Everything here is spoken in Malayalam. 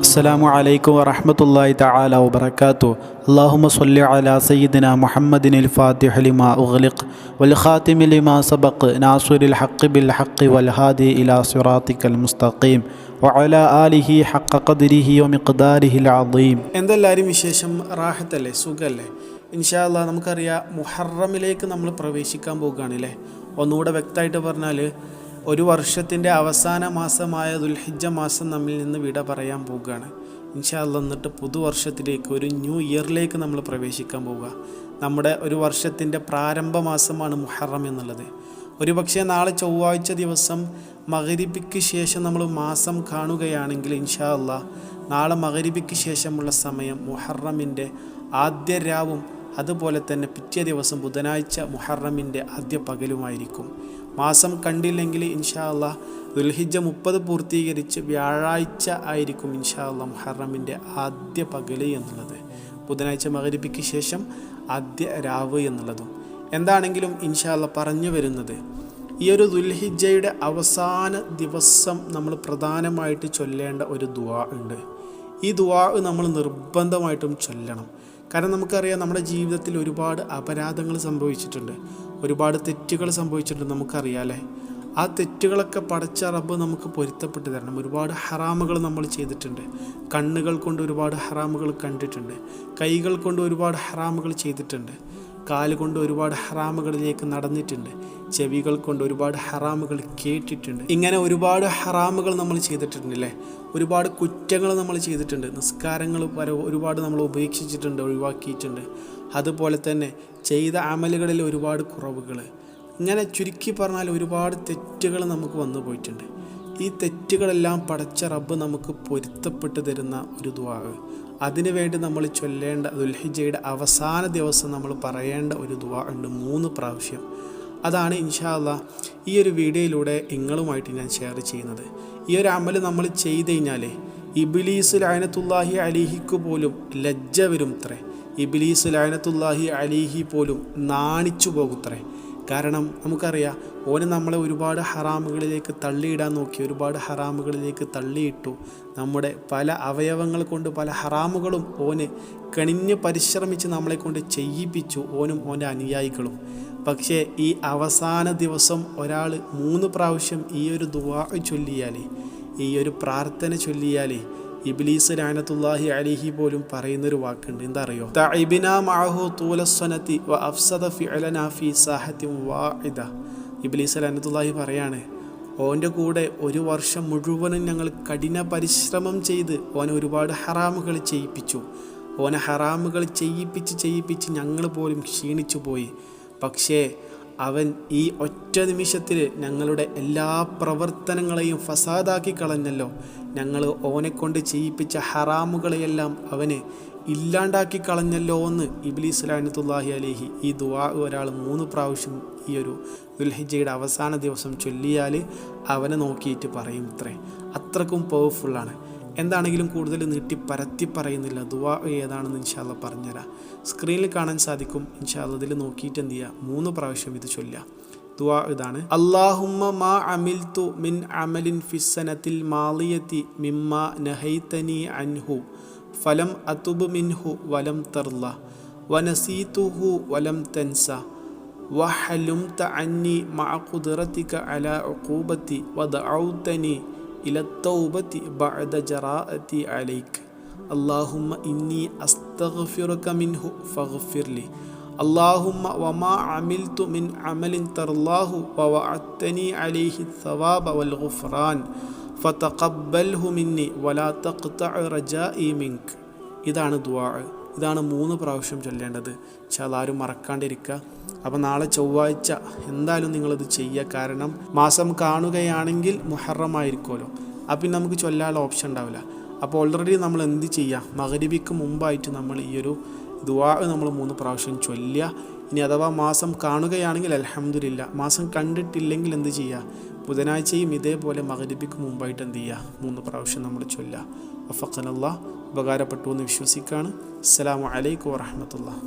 അസ്സലാമു അലൈക്കും വറഹ്മത്തുള്ളാഹി തആല വബറകാതുഹു. അല്ലാഹുമ്മ സ്വല്ലി അലാ സയ്യിദിനാ മുഹമ്മദിനിൽ ഫാത്തിഹി ലിമാ ഉഗ്ലിഖ് വൽ ഖാതിമി ലിമാ സബഖ് നാസിറിൽ ഹഖ് ബിൽ ഹഖ് വൽ ഹാദി ഇലാ സിറാത്തിക്കൽ മുസ്തഖീം വഅലാ ആലിഹി ഹഖ ഖദ്രിഹി വമിഖ്ദാരിഹിൽ അദീം. എന്തെല്ലാവരും വിശേഷം? റാഹത്തല്ലേ? സുഖല്ലേ? ഇൻഷാ അല്ലാഹ് നമുക്കറിയാം മുഹറമിലേക്ക് നമ്മൾ പ്രവേശിക്കാൻ പോകുകയാണല്ലേ. ഒന്നുകൂടെ വ്യക്തമായിട്ട് പറഞ്ഞാൽ ഒരു വർഷത്തിൻ്റെ അവസാന മാസമായ ദുൽഹിജ്ജ മാസം നമ്മിൽ നിന്ന് വിട പറയാൻ പോവുകയാണ് ഇൻഷാ അല്ലാഹ്. എന്നിട്ട് പുതുവർഷത്തിലേക്ക്, ഒരു ന്യൂ ഇയറിലേക്ക് നമ്മൾ പ്രവേശിക്കാൻ പോവുക. നമ്മുടെ ഒരു വർഷത്തിൻ്റെ പ്രാരംഭ മാസമാണ് മുഹറം എന്നുള്ളത്. ഒരു പക്ഷേ നാളെ ചൊവ്വാഴ്ച ദിവസം മഗ്‌രിബിക്ക് ശേഷം നമ്മൾ മാസം കാണുകയാണെങ്കിൽ ഇൻഷാ അല്ലാഹ് നാളെ മഗ്‌രിബിക്ക് ശേഷമുള്ള സമയം മുഹറമിൻ്റെ ആദ്യ രാവും അതുപോലെ തന്നെ പിറ്റേ ദിവസം ബുധനാഴ്ച മുഹറമിൻ്റെ ആദ്യ പകലുമായിരിക്കും. മാസം കണ്ടില്ലെങ്കിൽ ഇൻഷാ അല്ലാഹ് ദുൽഹിജ്ജ 30 പൂർത്തീകരിച്ച് വ്യാഴാഴ്ച ആയിരിക്കും ഇൻഷാ അല്ലാഹ് മുഹറമിൻ്റെ ആദ്യ പകല് എന്നുള്ളത്. ബുധനാഴ്ച മഗ്‌രിബിക്ക് ശേഷം ആദ്യ രാവ് എന്നുള്ളതും. എന്താണെങ്കിലും ഇൻഷാ അല്ലാഹ് പറഞ്ഞു വരുന്നത്, ഈ ഒരു ദുൽഹിജ്ജയുടെ അവസാന ദിവസം നമ്മൾ പ്രധാനമായിട്ട് ചൊല്ലേണ്ട ഒരു ദുആ ഉണ്ട്. ഈ ദുആ നമ്മൾ നിർബന്ധമായിട്ടും ചൊല്ലണം. കാരണം നമുക്കറിയാം, നമ്മുടെ ജീവിതത്തിൽ ഒരുപാട് അപരാധങ്ങൾ സംഭവിച്ചിട്ടുണ്ട്, ഒരുപാട് തെറ്റുകൾ സംഭവിച്ചിട്ടുണ്ട്, നമുക്കറിയാമല്ലേ. ആ തെറ്റുകളൊക്കെ പടച്ച റബ്ബ് നമുക്ക് പൊരുത്തപ്പെട്ട് തരണം. ഒരുപാട് ഹറാമുകൾ നമ്മൾ ചെയ്തിട്ടുണ്ട്. കണ്ണുകൾ കൊണ്ട് ഒരുപാട് ഹറാമുകൾ കണ്ടിട്ടുണ്ട്, കൈകൾ കൊണ്ട് ഒരുപാട് ഹറാമുകൾ ചെയ്തിട്ടുണ്ട്, കാല് കൊണ്ട് ഒരുപാട് ഹറാമുകളിലേക്ക് നടന്നിട്ടുണ്ട്, ചെവികൾ കൊണ്ട് ഒരുപാട് ഹറാമുകൾ കേട്ടിട്ടുണ്ട്. ഇങ്ങനെ ഒരുപാട് ഹറാമുകൾ നമ്മൾ ചെയ്തിട്ടുണ്ടല്ലേ. ഒരുപാട് കുറ്റങ്ങൾ നമ്മൾ ചെയ്തിട്ടുണ്ട്. നിസ്കാരങ്ങൾ ഒരുപാട് നമ്മൾ ഉപേക്ഷിച്ചിട്ടുണ്ട്, ഒഴിവാക്കിയിട്ടുണ്ട്. അതുപോലെ തന്നെ ചെയ്ത അമലുകളിൽ ഒരുപാട് കുറവുകൾ. ഇങ്ങനെ ചുരുക്കി പറഞ്ഞാൽ ഒരുപാട് തെറ്റുകൾ നമുക്ക് വന്നു പോയിട്ടുണ്ട്. ഈ തെറ്റുകളെല്ലാം പടച്ച റബ്ബ് നമുക്ക് പൊരുത്തപ്പെട്ട് തരുന്ന ഒരു ദുആ, അതിനുവേണ്ടി നമ്മൾ ചൊല്ലേണ്ട ദുൽഹിജ്ജയുടെ അവസാന ദിവസം നമ്മൾ പറയേണ്ട ഒരു ദുആ ഉണ്ട് 3 പ്രാവശ്യം. അതാണ് ഇൻഷാ അല്ലാഹ് ഈ ഒരു വീഡിയോയിലൂടെ നിങ്ങളുമായിട്ട് ഞാൻ ഷെയർ ചെയ്യുന്നത്. ഈ ഒരു അമൽ നമ്മൾ ചെയ്ത് കഴിഞ്ഞാൽ ഇബ്ലീസ് ലഅനത്തുല്ലാഹി അലൈഹിക്ക് പോലും ലജ്ജ വരുംത്രേ. ഇബ്ലീസ് ലഅനത്തുല്ലാഹി അലൈഹി പോലും നാണിച്ചു പോകുത്രേ. കാരണം നമുക്കറിയാം, ഓന് നമ്മളെ ഒരുപാട് ഹറാമുകളിലേക്ക് തള്ളിയിടാൻ നോക്കി, ഒരുപാട് ഹറാമുകളിലേക്ക് തള്ളിയിട്ടു. നമ്മുടെ പല അവയവങ്ങൾ കൊണ്ട് പല ഹറാമുകളും ഓന് കണിഞ്ഞ് പരിശ്രമിച്ച് നമ്മളെ കൊണ്ട് ചെയ്യിപ്പിച്ചു, ഓനും ഓൻ്റെ അനുയായികളും. പക്ഷേ ഈ അവസാന ദിവസം ഒരാൾ 3 പ്രാവശ്യം ഈ ഒരു ദുആ ചൊല്ലിയാൽ, ഈ ഒരു പ്രാർത്ഥന ചൊല്ലിയാൽ ഇബ്ലീസ് ലഅനത്തുല്ലാഹി അലൈഹി പോലും പറയുന്നൊരു വാക്കുണ്ട്. എന്താ അറിയോ? തഇബിനാ മഅഹു തൂലസ്സനതി വ അഫ്സദ ഫിഅലനാ ഫീ സാഹത്തിൻ വാഇദ. ഇബ്ലീസ് ലഅനത്തുല്ലാഹി പറയാണ്, ഓൻ്റെ കൂടെ ഒരു വർഷം മുഴുവനും ഞങ്ങൾ കഠിന പരിശ്രമം ചെയ്ത് ഓനെ ഒരുപാട് ഹറാമുകൾ ചെയ്യിപ്പിച്ചു. ഓനെ ഹറാമുകൾ ചെയ്യിപ്പിച്ച് ഞങ്ങൾ പോലും ക്ഷീണിച്ചു പോയി. പക്ഷേ അവൻ ഈ ഒറ്റ നിമിഷത്തിൽ ഞങ്ങളുടെ എല്ലാ പ്രവർത്തനങ്ങളെയും ഫസാദാക്കി കളഞ്ഞല്ലോ. ഞങ്ങൾ ഓനെ കൊണ്ട് ചെയ്യിപ്പിച്ച ഹറാമുകളെയെല്ലാം അവന് ഇല്ലാണ്ടാക്കി കളഞ്ഞല്ലോ എന്ന് ഇബ്ലീസ് ലഅനത്തുല്ലാഹി അലൈഹി ഈ ദുആ ഒരാൾ 3 പ്രാവശ്യം ഈ ഒരു ദുൽഹിജ്ജയുടെ അവസാന ദിവസം ചൊല്ലിയാൽ അവനെ നോക്കിയിട്ട് പറയും ഇത്രേ. അത്രക്കും പവർഫുള്ളാണ്. എന്താണെങ്കിലും കൂടുതൽ നീട്ടി പരത്തി പറയുന്നില്ല. ദുആ ഏതാണെന്ന് ഇൻഷാ അല്ലാഹ് പറഞ്ഞുതരാം. സ്ക്രീനിൽ കാണാൻ സാധിക്കും. ഇൻഷാ അല്ലാഹ് ഇതിൽ നോക്കിയിട്ട് എന്ത് ചെയ്യുക, 3 പ്രാവശ്യം ഇത് ചൊല്ലുക. ദുആ ഇതാണ്: അല്ലാഹുമ്മ മാ അമിൽതു മിൻ അമലിൻ ഫിസ്സനത്തിൽ മാളിയതി മിമ്മാ നഹൈതനി അൻഹു ഫലം അതുബ് മിൻഹു വലം തർല വനസീതുഹു വലം തൻസ വഹലുംത അന്നി മഅ ഖുദ്റതിക അലാ ഉഖൂബതി വദഅൗതനി ഇല തൗബതി ബഅദ ജറാഅതി അലൈക അല്ലാഹുമ്മ ഇന്നി അസ്തഗ്ഫിറുക മിൻഹു ഫഗ്ഫിർലി അല്ലാഹുമ്മ വമാ അമിൽതു മിൻ അമലിൻ തർലാഹു വവഅദ്തനി അലൈഹി സവാബ വൽ ഗുഫ്റാൻ ഫതഖബ്ബൽഹു മിന്നി വലാ തഖ്തഅ റജാഇ മിൻക. ഇതാണ് ദുആ. ഇതാണ് 3 പ്രാവശ്യം ചൊല്ലേണ്ടത്. ഇൻഷാ അല്ലാഹ് ആരും മറക്കാണ്ടിരിക്കുക. അപ്പോൾ നാളെ ചൊവ്വാഴ്ച എന്തായാലും നിങ്ങളിത് ചെയ്യുക. കാരണം മാസം കാണുകയാണെങ്കിൽ മുഹറം ആയിരിക്കുമല്ലോ, അപ്പം നമുക്ക് ചൊല്ലാനുള്ള ഓപ്ഷൻ ഉണ്ടാവില്ല. അപ്പോൾ ഓൾറെഡി നമ്മൾ എന്ത് ചെയ്യുക, മഗ്‌രിബിക്ക് മുമ്പായിട്ട് നമ്മൾ ഈ ഒരു ദുആ നമ്മൾ 3 പ്രാവശ്യം ചൊല്ലുക. ഇനി അഥവാ മാസം കാണുകയാണെങ്കിൽ അൽഹംദുലില്ലാ, മാസം കണ്ടിട്ടില്ലെങ്കിൽ എന്ത് ചെയ്യുക, ബുധനാഴ്ചയും ഇതേപോലെ മഗ്‌രിബിക്ക് മുമ്പായിട്ട് എന്ത് ചെയ്യുക, 3 പ്രാവശ്യം നമ്മൾ ചൊല്ലുക. വഫഖനല്ലാഹ്. ഉപകാരപ്പെട്ടു എന്ന് വിശ്വസിക്കുകയാണ്. അസ്സലാമു അലൈക്കും വറഹ്മത്തുള്ളാഹി.